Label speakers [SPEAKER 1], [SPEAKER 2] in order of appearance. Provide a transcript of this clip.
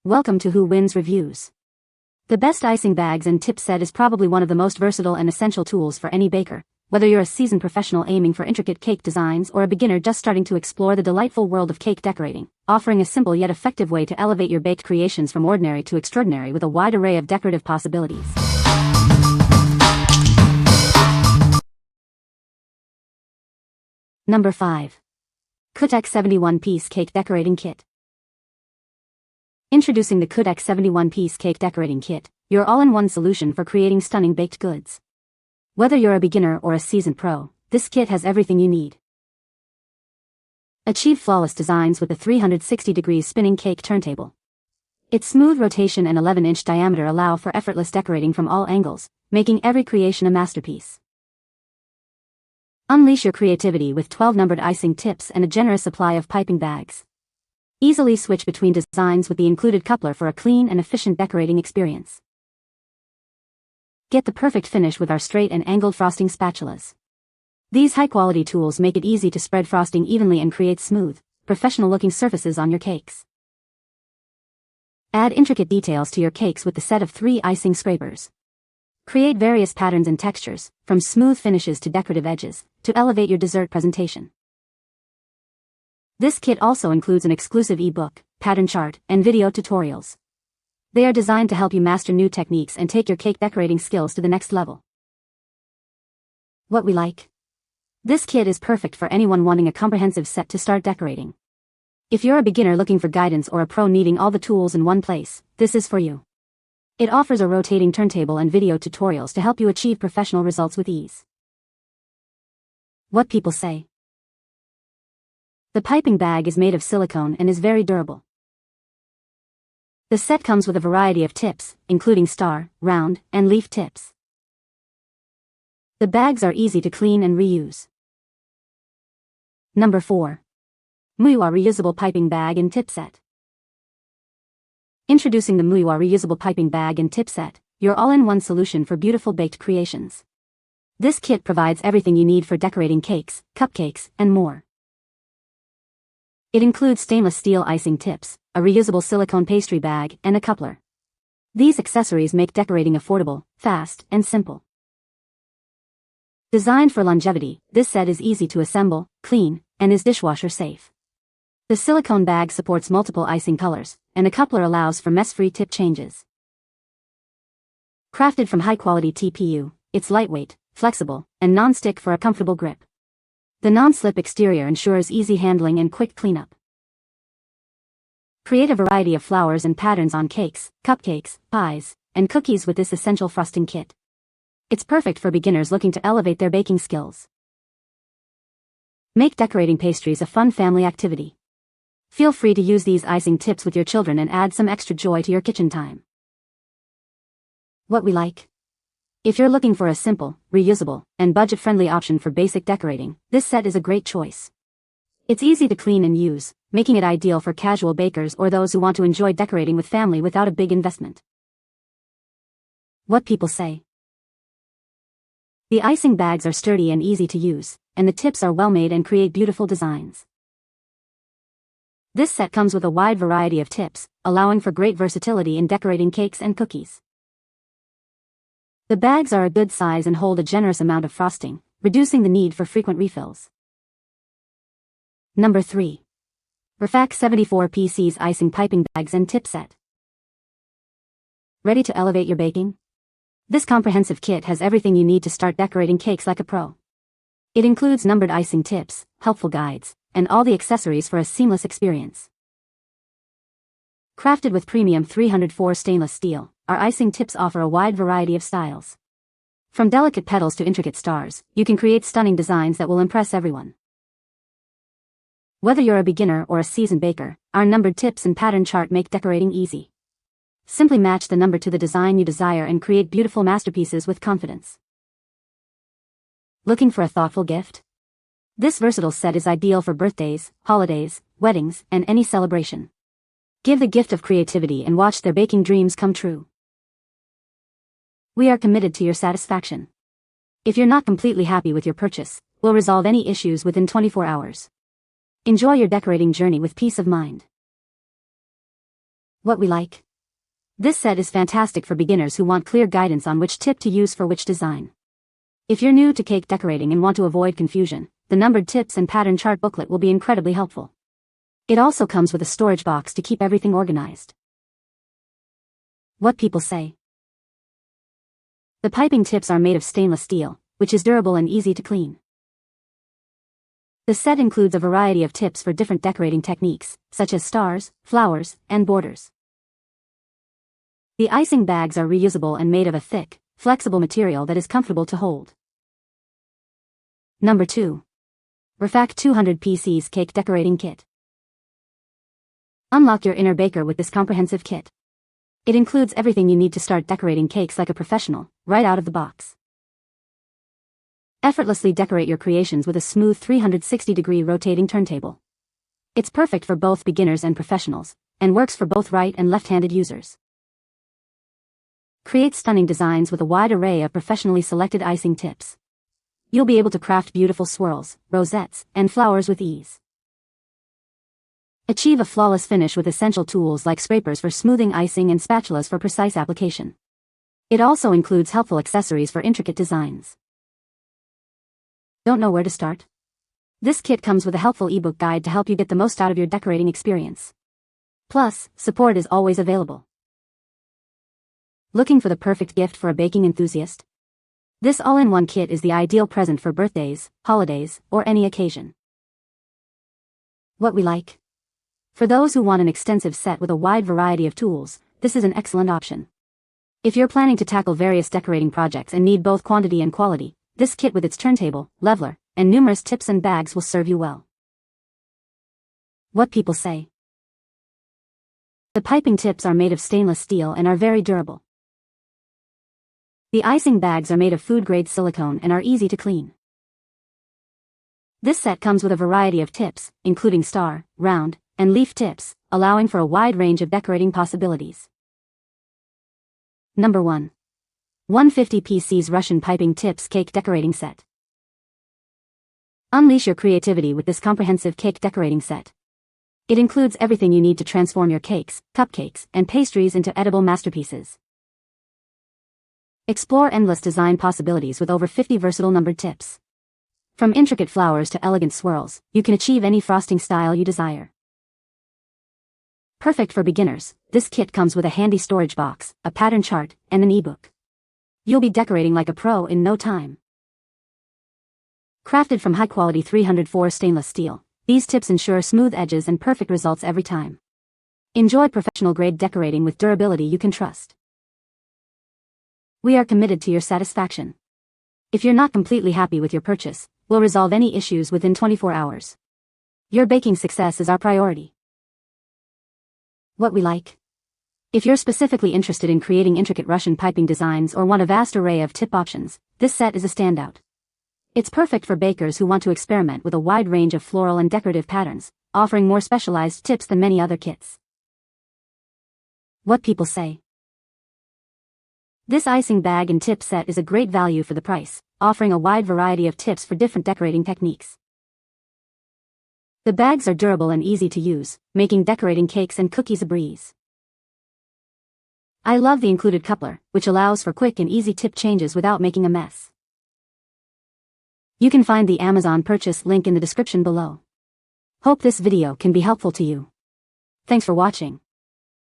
[SPEAKER 1] Welcome to Who Wins Reviews. The best icing bags and tip set is probably one of the most versatile and essential tools for any baker, whether you're a seasoned professional aiming for intricate cake designs or a beginner just starting to explore the delightful world of cake decorating, offering a simple yet effective way to elevate your baked creations from ordinary to extraordinary with a wide array of decorative possibilities. Number 5. Kootek 71-piece cake decorating kit. Introducing the Kootek 71-piece cake decorating kit, your all-in-one solution for creating stunning baked goods. Whether you're a beginner or a seasoned pro, this kit has everything you need. Achieve flawless designs with the 360-degree spinning cake turntable. Its smooth rotation and 11-inch diameter allow for effortless decorating from all angles, making every creation a masterpiece. Unleash your creativity with 12 numbered icing tips and a generous supply of piping bags. Easily switch between designs with the included coupler for a clean and efficient decorating experience. Get the perfect finish with our straight and angled frosting spatulas. These high-quality tools make it easy to spread frosting evenly and create smooth, professional-looking surfaces on your cakes. Add intricate details to your cakes with the set of 3 icing scrapers. Create various patterns and textures, from smooth finishes to decorative edges, to elevate your dessert presentation. This kit also includes an exclusive ebook, pattern chart, and video tutorials. They are designed to help you master new techniques and take your cake decorating skills to the next level. What we like. This kit is perfect for anyone wanting a comprehensive set to start decorating. If you're a beginner looking for guidance or a pro needing all the tools in one place, this is for you. It offers a rotating turntable and video tutorials to help you achieve professional results with ease. What people say. The piping bag is made of silicone and is very durable. The set comes with a variety of tips, including star, round, and leaf tips. The bags are easy to clean and reuse. Number 4. MuYwa Reusable Piping Bag and Tip Set. Introducing the MuYwa Reusable Piping Bag and Tip Set, your all-in-one solution for beautiful baked creations. This kit provides everything you need for decorating cakes, cupcakes, and more. It includes stainless steel icing tips, a reusable silicone pastry bag, and a coupler. These accessories make decorating affordable, fast, and simple. Designed for longevity, this set is easy to assemble, clean, and is dishwasher safe. The silicone bag supports multiple icing colors, and a coupler allows for mess-free tip changes. Crafted from high-quality TPU, it's lightweight, flexible, and non-stick for a comfortable grip. The non-slip exterior ensures easy handling and quick cleanup. Create a variety of flowers and patterns on cakes, cupcakes, pies, and cookies with this essential frosting kit. It's perfect for beginners looking to elevate their baking skills. Make decorating pastries a fun family activity. Feel free to use these icing tips with your children and add some extra joy to your kitchen time. What we like. If you're looking for a simple, reusable, and budget-friendly option for basic decorating, this set is a great choice. It's easy to clean and use, making it ideal for casual bakers or those who want to enjoy decorating with family without a big investment. What people say. The icing bags are sturdy and easy to use, and the tips are well-made and create beautiful designs. This set comes with a wide variety of tips, allowing for great versatility in decorating cakes and cookies. The bags are a good size and hold a generous amount of frosting, reducing the need for frequent refills. Number 3. RFAQK 74-piece icing piping bags and tip set. Ready to elevate your baking? This comprehensive kit has everything you need to start decorating cakes like a pro. It includes numbered icing tips, helpful guides, and all the accessories for a seamless experience. Crafted with premium 304 stainless steel, our icing tips offer a wide variety of styles. From delicate petals to intricate stars, you can create stunning designs that will impress everyone. Whether you're a beginner or a seasoned baker, our numbered tips and pattern chart make decorating easy. Simply match the number to the design you desire and create beautiful masterpieces with confidence. Looking for a thoughtful gift? This versatile set is ideal for birthdays, holidays, weddings, and any celebration. Give the gift of creativity and watch their baking dreams come true. We are committed to your satisfaction. If you're not completely happy with your purchase, we'll resolve any issues within 24 hours. Enjoy your decorating journey with peace of mind. What we like. This set is fantastic for beginners who want clear guidance on which tip to use for which design. If you're new to cake decorating and want to avoid confusion, the numbered tips and pattern chart booklet will be incredibly helpful. It also comes with a storage box to keep everything organized. What people say. The piping tips are made of stainless steel, which is durable and easy to clean. The set includes a variety of tips for different decorating techniques, such as stars, flowers, and borders. The icing bags are reusable and made of a thick, flexible material that is comfortable to hold. Number 2. RFAQK 200 PC's Cake Decorating Kit. Unlock your inner baker with this comprehensive kit. It includes everything you need to start decorating cakes like a professional, right out of the box. Effortlessly decorate your creations with a smooth 360-degree rotating turntable. It's perfect for both beginners and professionals, and works for both right and left-handed users. Create stunning designs with a wide array of professionally selected icing tips. You'll be able to craft beautiful swirls, rosettes, and flowers with ease. Achieve a flawless finish with essential tools like scrapers for smoothing icing and spatulas for precise application. It also includes helpful accessories for intricate designs. Don't know where to start? This kit comes with a helpful ebook guide to help you get the most out of your decorating experience. Plus, support is always available. Looking for the perfect gift for a baking enthusiast? This all-in-one kit is the ideal present for birthdays, holidays, or any occasion. What we like. For those who want an extensive set with a wide variety of tools, this is an excellent option. If you're planning to tackle various decorating projects and need both quantity and quality, this kit with its turntable, leveler, and numerous tips and bags will serve you well. What people say. The piping tips are made of stainless steel and are very durable. The icing bags are made of food-grade silicone and are easy to clean. This set comes with a variety of tips, including star, round, and leaf tips, allowing for a wide range of decorating possibilities. Number 1. 150 PC's Russian Piping Tips Cake Decorating Set. Unleash your creativity with this comprehensive cake decorating set. It includes everything you need to transform your cakes, cupcakes, and pastries into edible masterpieces. Explore endless design possibilities with over 50 versatile numbered tips. From intricate flowers to elegant swirls, you can achieve any frosting style you desire. Perfect for beginners, this kit comes with a handy storage box, a pattern chart, and an ebook. You'll be decorating like a pro in no time. Crafted from high-quality 304 stainless steel, these tips ensure smooth edges and perfect results every time. Enjoy professional-grade decorating with durability you can trust. We are committed to your satisfaction. If you're not completely happy with your purchase, we'll resolve any issues within 24 hours. Your baking success is our priority. What we like. If you're specifically interested in creating intricate Russian piping designs or want a vast array of tip options, this set is a standout. It's perfect for bakers who want to experiment with a wide range of floral and decorative patterns, offering more specialized tips than many other kits. What people say. This icing bag and tip set is a great value for the price, offering a wide variety of tips for different decorating techniques. The bags are durable and easy to use, making decorating cakes and cookies a breeze. I love the included coupler, which allows for quick and easy tip changes without making a mess. You can find the Amazon purchase link in the description below. Hope this video can be helpful to you. Thanks for watching.